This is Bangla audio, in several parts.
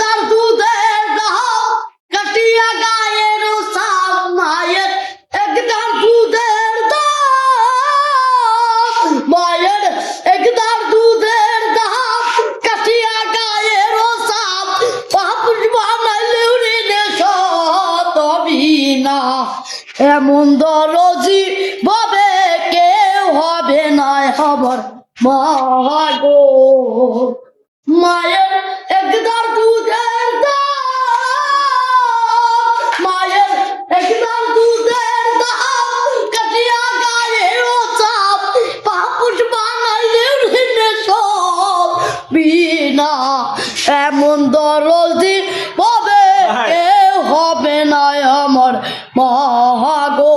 একদার দুধের দাও কাটিয়া গায়ের সাম মায়ের একদার দুধের দাও মায়ের একদার দুধের দাও কাটিয়া গায়ের সাম পাপুষ বানাইলেও ঋণে তবি না এমন দরজি ভাবে কেউ হবে না খবর মা গো মায়ের একদার দুধের দাও মায়ের একদার দুধের দাও কাটিয়া গায়ের চাপ পাপুষ বানাইলেও ঋণে সব বিনা এমন দরজি ভাবে কেউ হবে না আমার মা গো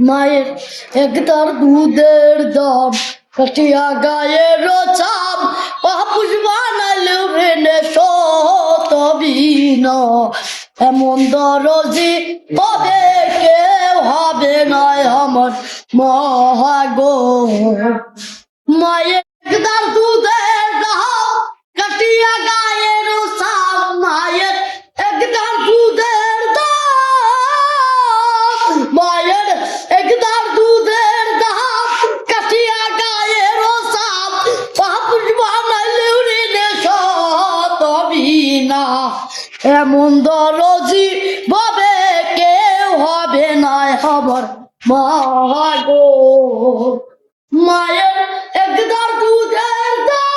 মায়ের একদার দুধের দাম কাটিয়া গায়ের চাপ পাপুষ বানাইলেও ঋণে তবি না এমন দরজি হবে কেউ হবে না আমার মা গো মায়ের একদার দুধের দাও কাটিয়া গায়ের চাপ মায়ের একদার দুধের দাও মায়ের একদার দুধের দাও কাটিয়া গায়ের চাপ পাপুষ বানাইলেও ঋণে তবি না এমন দরজি ভাবে কেউ হবে না খবর মা গো মায়ের একদার দুধের দাও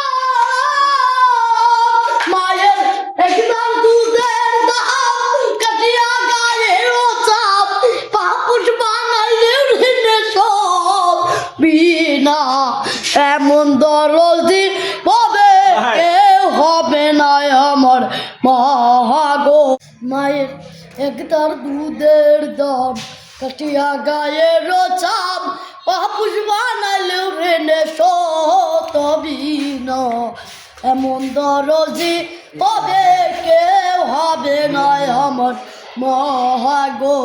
মায়ের একদার দুধের দাও কাটিয়া গায়ের চাপ পাপুষ বানাইলেও ঋণে সব বিনা এমন দরজি ভাবে কেউ হবে না আমার মা গো মায়ের একদার দুধের দাম কাটিয়া গায়ের চাপ পাপুষ বানাইলেও ঋণে তবি না এমন দরজি ভাবে কেউ হবে না আমার মা গো।